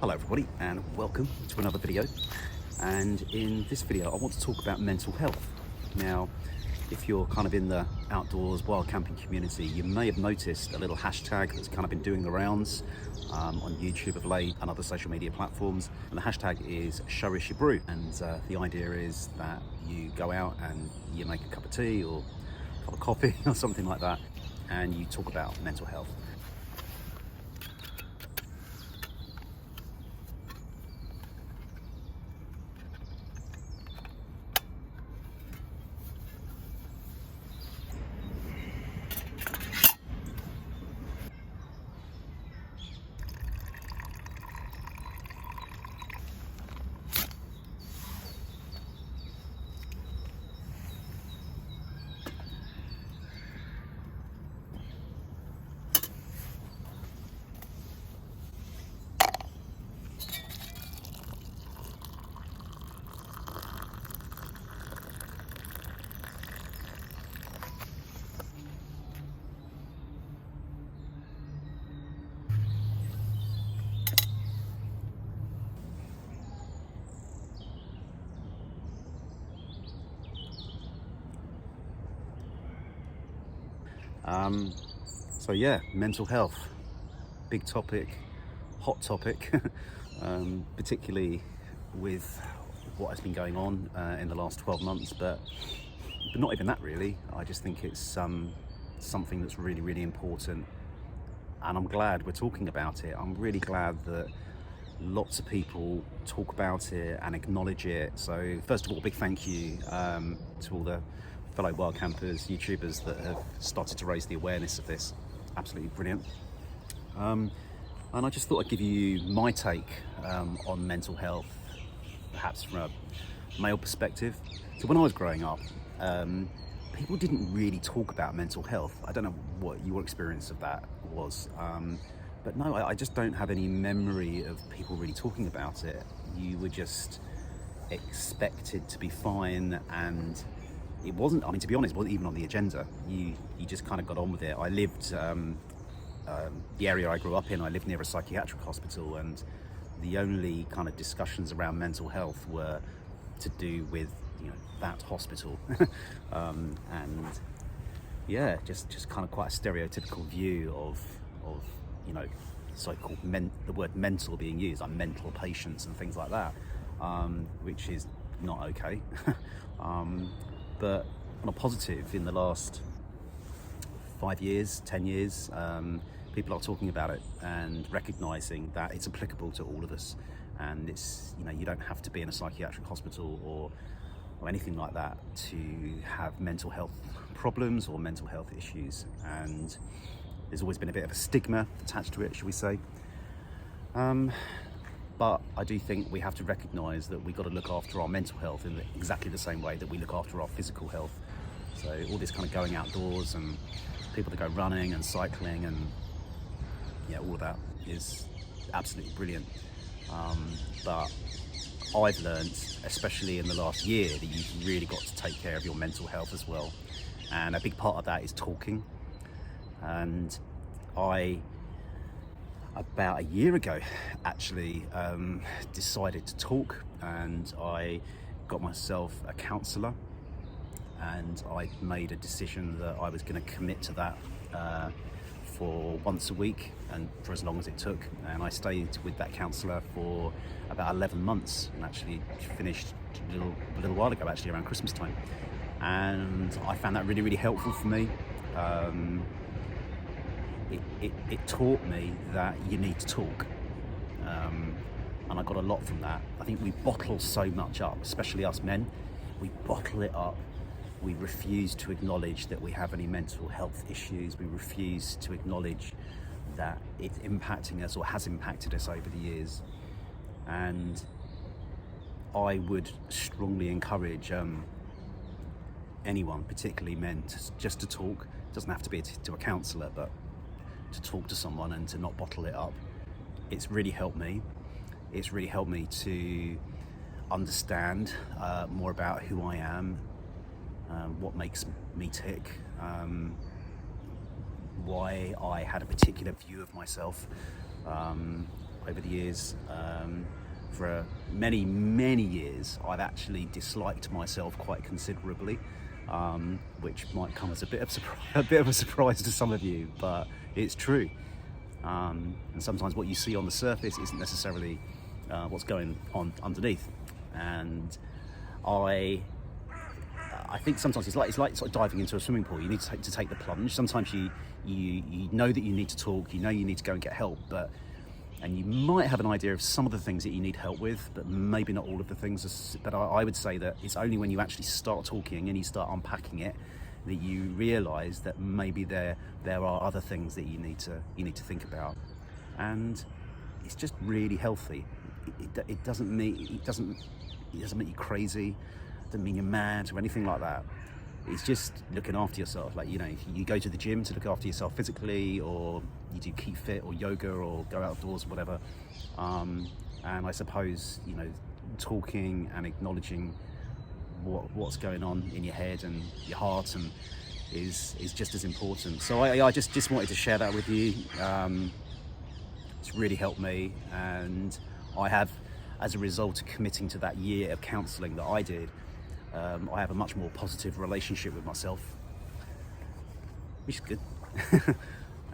Hello everybody and welcome to another video, and in this video I want to talk about mental health. Now, if you're kind of in the outdoors wild camping community, you may have noticed a little hashtag that's kind of been doing the rounds on YouTube of late and other social media platforms, and the hashtag is Show Us Your Brew. And the idea is that you go out and you make a cup of tea or a cup of coffee or something like that, and you talk about mental health. So yeah, mental health, big topic, hot topic, particularly with what has been going on in the last 12 months, but not even that really. I just think it's something that's really, really important, and I'm glad we're talking about it. I'm really glad that lots of people talk about it and acknowledge it. So first of all, big thank you to all the fellow wild campers, YouTubers that have started to raise the awareness of this. Absolutely brilliant. And I just thought I'd give you my take on mental health, perhaps from a male perspective. So when I was growing up, people didn't really talk about mental health. I don't know what your experience of that was, but no, I just don't have any memory of people really talking about it. You were just expected to be fine, and it wasn't, I mean, to be honest, it wasn't even on the agenda. You just kind of got on with it. I lived, the area I grew up in, I lived near a psychiatric hospital, and the only kind of discussions around mental health were to do with, you know, that hospital. And yeah, just kind of quite a stereotypical view of you know, so-called the word mental being used, like mental patients and things like that, which is not okay. But on a positive, in the last 5 years, 10 years, people are talking about it and recognizing that it's applicable to all of us. And it's, you know, you don't have to be in a psychiatric hospital or anything like that to have mental health problems or mental health issues. And there's always been a bit of a stigma attached to it, shall we say. But I do think we have to recognise that we've got to look after our mental health in exactly the same way that we look after our physical health. So all this kind of going outdoors and people that go running and cycling and yeah, all of that is absolutely brilliant. But I've learned, especially in the last year, that you've really got to take care of your mental health as well. And a big part of that is talking. And about a year ago, actually, decided to talk, and I got myself a counsellor, and I made a decision that I was going to commit to that for once a week and for as long as it took. And I stayed with that counsellor for about 11 months and actually finished a little while ago, actually around Christmas time. And I found that really, really helpful for me. It taught me that you need to talk, and I got a lot from that. I think we bottle so much up, especially us men. We bottle it up. We refuse to acknowledge that we have any mental health issues. We refuse to acknowledge that it's impacting us or has impacted us over the years. And I would strongly encourage anyone, particularly men, just to talk. It doesn't have to be to a counsellor, but to talk to someone and to not bottle it up. It's really helped me. It's really helped me to understand more about who I am, what makes me tick, why I had a particular view of myself. over the years. For many years, I've actually disliked myself quite considerably, which might come as a bit of a surprise to some of you, but it's true. And sometimes what you see on the surface isn't necessarily what's going on underneath. And I think sometimes it's like sort of diving into a swimming pool. You need to take the plunge. Sometimes you know that you need to talk, you know you need to go and get help, and you might have an idea of some of the things that you need help with, but maybe not all of the things. But I would say that it's only when you actually start talking and you start unpacking it that you realise that maybe there are other things that you need to think about, and it's just really healthy. It doesn't make you crazy. It doesn't mean you're mad or anything like that. It's just looking after yourself. Like, you know, if you go to the gym to look after yourself physically, or you do keep fit or yoga or go outdoors or whatever. And I suppose, you know, talking and acknowledging what's going on in your head and your heart and is just as important. So I just wanted to share that with you. It's really helped me, and I have, as a result of committing to that year of counselling that I did, I have a much more positive relationship with myself, which is good.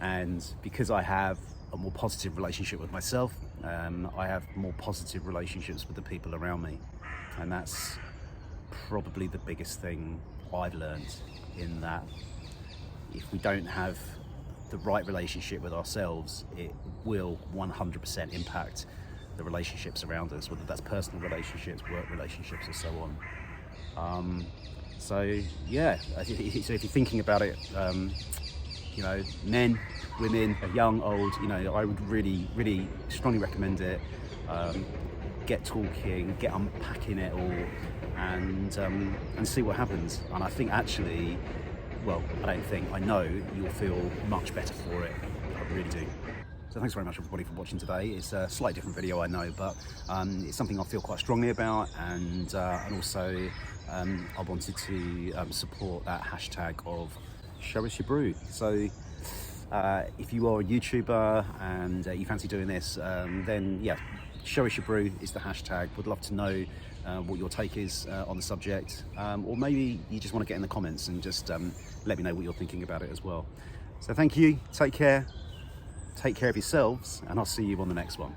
And because I have a more positive relationship with myself, I have more positive relationships with the people around me. And that's probably the biggest thing I've learned, in that if we don't have the right relationship with ourselves, it will 100% impact the relationships around us, whether that's personal relationships, work relationships, or so on. So yeah, so if you're thinking about it, you know, men, women, young, old, you know, I would really strongly recommend it. Get talking, get unpacking it all, and see what happens. And I think actually, well, I know you'll feel much better for it. I really do. So thanks very much everybody for watching today. It's a slightly different video, I know, but it's something I feel quite strongly about, and also I wanted to support that hashtag of show us your brew. So if you are a YouTuber and you fancy doing this, then yeah, show us your brew is the hashtag. Would love to know what your take is on the subject, or maybe you just want to get in the comments and just let me know what you're thinking about it as well. So thank you, take care of yourselves, and I'll see you on the next one.